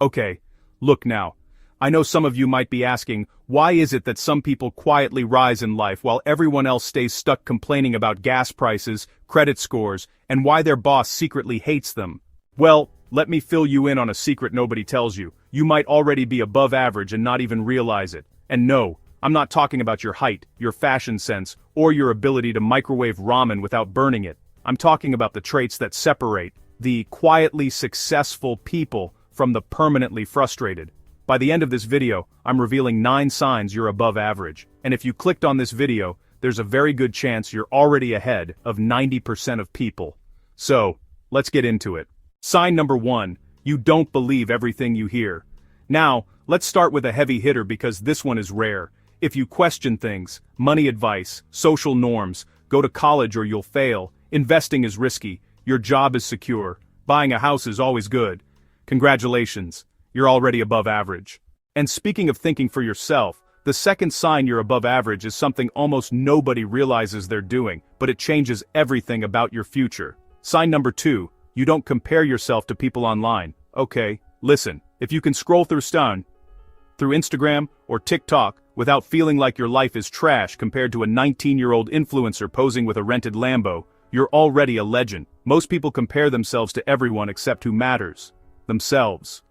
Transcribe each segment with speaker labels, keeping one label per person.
Speaker 1: Okay, look now. I know some of you might be asking, why is it that some people quietly rise in life while everyone else stays stuck complaining about gas prices, credit scores, and why their boss secretly hates them? Well, let me fill you in on a secret nobody tells you. You might already be above average and not even realize it. And no, I'm not talking about your height, your fashion sense, or your ability to microwave ramen without burning it. I'm talking about the traits that separate the quietly successful people from the permanently frustrated. By the end of this video, I'm revealing 9 signs you're above average. And if you clicked on this video, there's a very good chance you're already ahead of 90% of people. So, let's get into it. Sign number 1, you don't believe everything you hear. Now, let's start with a heavy hitter because this one is rare. If you question things, money advice, social norms, go to college or you'll fail, investing is risky, your job is secure, buying a house is always good. Congratulations, you're already above average. And speaking of thinking for yourself, the second sign you're above average is something almost nobody realizes they're doing, but it changes everything about your future. Sign number 2, you don't compare yourself to people online. Okay, listen, if you can scroll through Instagram or TikTok without feeling like your life is trash compared to a 19-year-old influencer posing with a rented Lambo, you're already a legend. Most people compare themselves to everyone except who matters, themselves.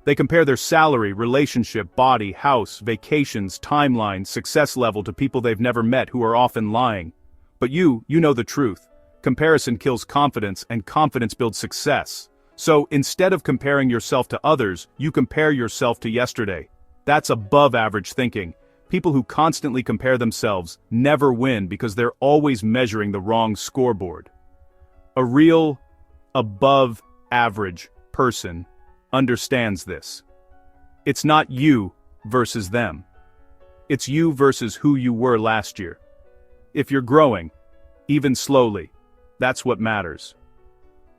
Speaker 1: They compare their salary, relationship, body, house, vacations, timeline, success level to people they've never met who are often lying. But you know the truth. Comparison kills confidence and confidence builds success. So instead of comparing yourself to others, you compare yourself to yesterday. That's above average thinking. People who constantly compare themselves never win because they're always measuring the wrong scoreboard. A real, above average person understands this. It's not you versus them. It's you versus who you were last year. If you're growing, even slowly, that's what matters.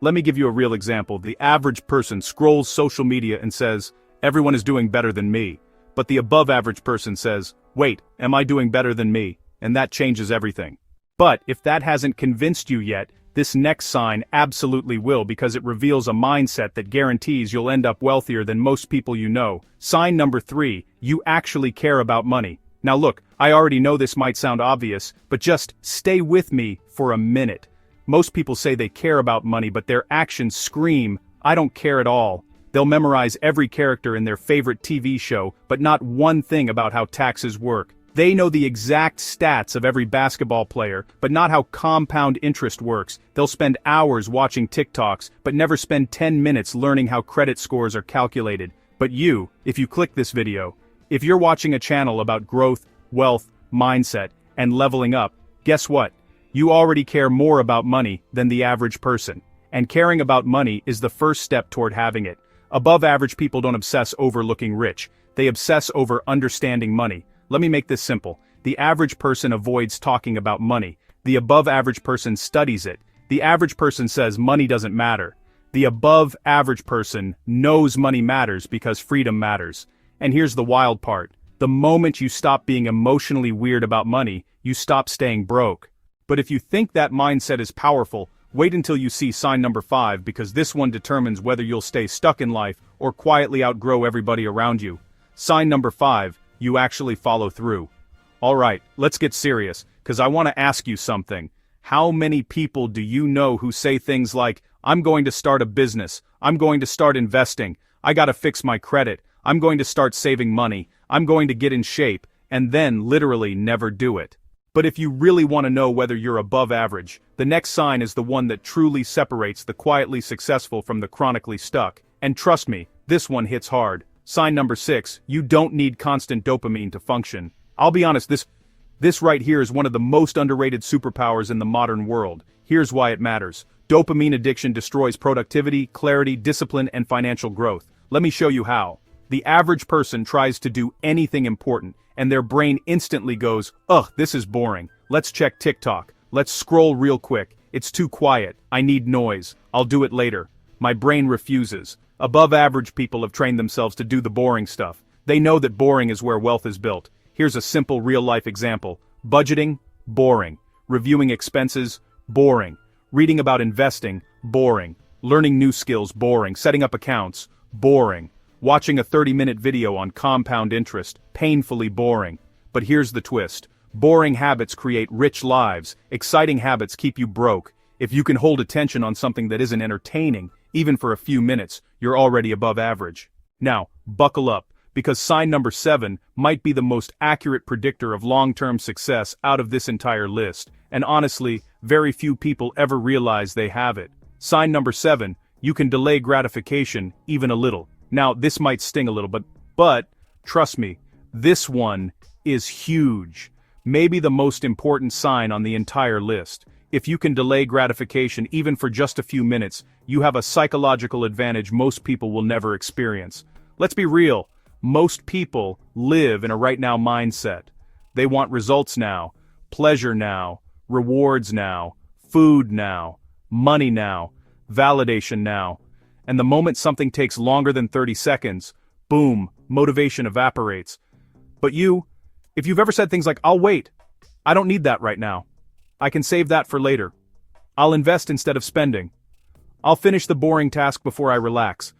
Speaker 1: Let me give you a real example. The average person scrolls social media and says, everyone is doing better than me. But the above average person says, wait, am I doing better than me? And that changes everything. But if that hasn't convinced you yet, this next sign absolutely will because it reveals a mindset that guarantees you'll end up wealthier than most people you know. Sign number 3, you actually care about money. Now look, I already know this might sound obvious, but just stay with me for a minute. Most people say they care about money, but their actions scream, I don't care at all. They'll memorize every character in their favorite TV show, but not one thing about how taxes work. They know the exact stats of every basketball player, but not how compound interest works. They'll spend hours watching TikToks, but never spend 10 minutes learning how credit scores are calculated. But you, if you click this video, if you're watching a channel about growth, wealth, mindset, and leveling up, guess what? You already care more about money than the average person. And caring about money is the first step toward having it. Above average people don't obsess over looking rich. They obsess over understanding money. Let me make this simple. The average person avoids talking about money. The above average person studies it. The average person says money doesn't matter. The above average person knows money matters because freedom matters. And here's the wild part. The moment you stop being emotionally weird about money, you stop staying broke. But if you think that mindset is powerful, wait until you see sign number 5 because this one determines whether you'll stay stuck in life or quietly outgrow everybody around you. Sign number 5, you actually follow through. Alright, let's get serious, because I want to ask you something. How many people do you know who say things like, I'm going to start a business, I'm going to start investing, I gotta fix my credit, I'm going to start saving money, I'm going to get in shape, and then literally never do it? But if you really want to know whether you're above average, the next sign is the one that truly separates the quietly successful from the chronically stuck. And trust me, this one hits hard. Sign number 6, you don't need constant dopamine to function. I'll be honest, this right here is one of the most underrated superpowers in the modern world. Here's why it matters. Dopamine addiction destroys productivity, clarity, discipline, and financial growth. Let me show you how. The average person tries to do anything important, and their brain instantly goes, ugh, this is boring. Let's check TikTok. Let's scroll real quick. It's too quiet. I need noise. I'll do it later. My brain refuses. Above average people have trained themselves to do the boring stuff. They know that boring is where wealth is built. Here's a simple real-life example. Budgeting, boring. Reviewing expenses, boring. Reading about investing, boring. Learning new skills, boring. Setting up accounts, boring. Watching a 30-minute video on compound interest, painfully boring. But here's the twist. Boring habits create rich lives, exciting habits keep you broke. If you can hold attention on something that isn't entertaining, even for a few minutes, you're already above average. Now, buckle up, because sign number 7 might be the most accurate predictor of long-term success out of this entire list, and honestly, very few people ever realize they have it. Sign number 7, you can delay gratification even a little. Now, this might sting a little, but trust me, this one is huge. Maybe the most important sign on the entire list. If you can delay gratification even for just a few minutes, you have a psychological advantage most people will never experience. Let's be real, most people live in a right-now mindset. They want results now, pleasure now, rewards now, food now, money now, validation now. And the moment something takes longer than 30 seconds, boom, motivation evaporates. But if you've ever said things like, I'll wait, I don't need that right now. I can save that for later. I'll invest instead of spending. I'll finish the boring task before I relax.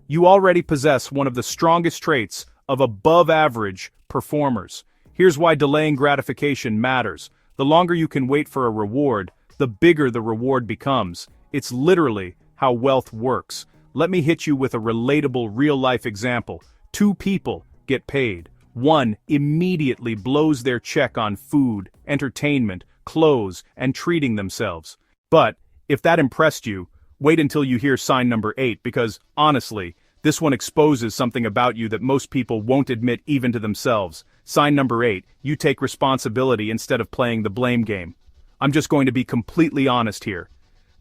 Speaker 1: You already possess one of the strongest traits of above-average performers. Here's why delaying gratification matters. The longer you can wait for a reward, the bigger the reward becomes. It's literally how wealth works. Let me hit you with a relatable real-life example. 2 people get paid. One immediately blows their check on food, entertainment, clothes, and treating themselves. But, if that impressed you, wait until you hear sign number 8 because, honestly, this one exposes something about you that most people won't admit even to themselves. Sign number 8, you take responsibility instead of playing the blame game. I'm just going to be completely honest here.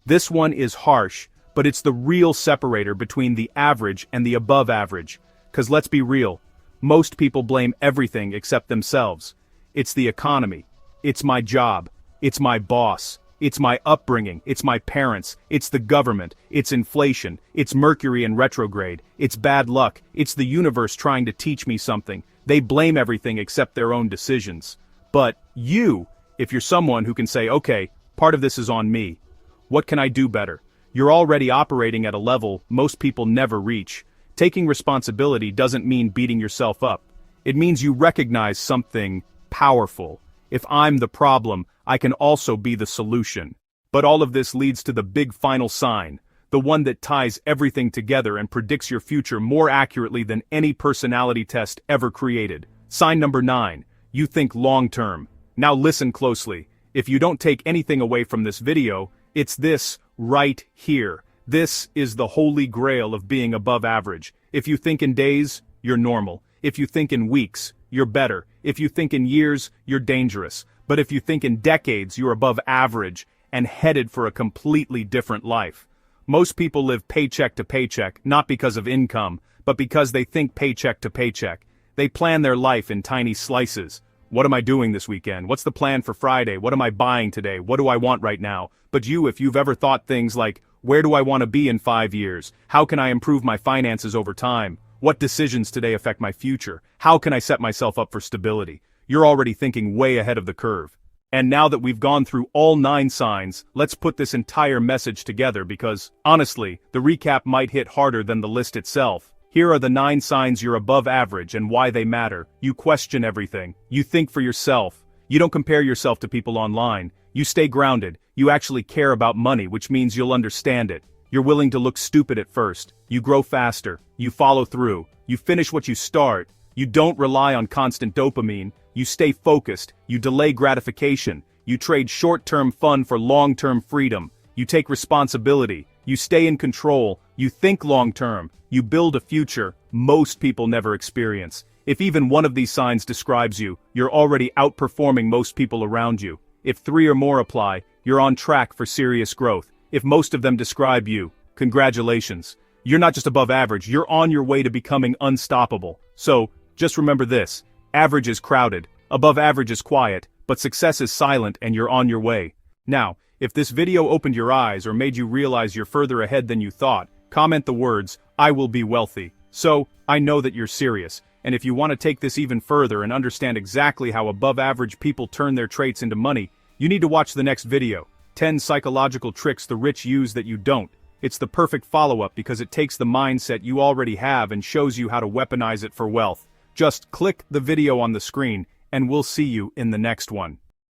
Speaker 1: This one is harsh, but it's the real separator between the average and the above average. 'Cause let's be real, most people blame everything except themselves. It's the economy. It's my job. It's my boss. It's my upbringing. It's my parents. It's the government. It's inflation. It's Mercury in retrograde. It's bad luck. It's the universe trying to teach me something. They blame everything except their own decisions. But if you're someone who can say, okay, part of this is on me. What can I do better? You're already operating at a level most people never reach. Taking responsibility doesn't mean beating yourself up. It means you recognize something powerful. If I'm the problem, I can also be the solution. But all of this leads to the big final sign, the one that ties everything together and predicts your future more accurately than any personality test ever created. Sign number 9, you think long-term. Now listen closely. If you don't take anything away from this video, it's this right here. This is the holy grail of being above average. If you think in days, you're normal. If you think in weeks, you're better. If you think in years, you're dangerous. But if you think in decades, you're above average and headed for a completely different life. Most people live paycheck to paycheck, not because of income, but because they think paycheck to paycheck. They plan their life in tiny slices. What am I doing this weekend? What's the plan for Friday? What am I buying today? What do I want right now? But if you've ever thought things like, where do I want to be in 5 years? How can I improve my finances over time? What decisions today affect my future? How can I set myself up for stability? You're already thinking way ahead of the curve. And now that we've gone through all 9 signs, let's put this entire message together because, honestly, the recap might hit harder than the list itself. Here are the 9 signs you're above average and why they matter. You question everything. You think for yourself. You don't compare yourself to people online. You stay grounded. You actually care about money, which means you'll understand it. You're willing to look stupid at first. You grow faster. You follow through. You finish what you start. You don't rely on constant dopamine. You stay focused. You delay gratification. You trade short-term fun for long-term freedom. You take responsibility. You stay in control. You think long-term. You build a future most people never experience. If even one of these signs describes you, you're already outperforming most people around you. If 3 or more apply, you're on track for serious growth. If most of them describe you, congratulations. You're not just above average, you're on your way to becoming unstoppable. So, just remember this. Average is crowded, above average is quiet, but success is silent and you're on your way. Now, if this video opened your eyes or made you realize you're further ahead than you thought, comment the words, I will be wealthy. So, I know that you're serious. And if you want to take this even further and understand exactly how above-average people turn their traits into money, you need to watch the next video, 10 psychological tricks the rich use that you don't. It's the perfect follow-up because it takes the mindset you already have and shows you how to weaponize it for wealth. Just click the video on the screen, and we'll see you in the next one.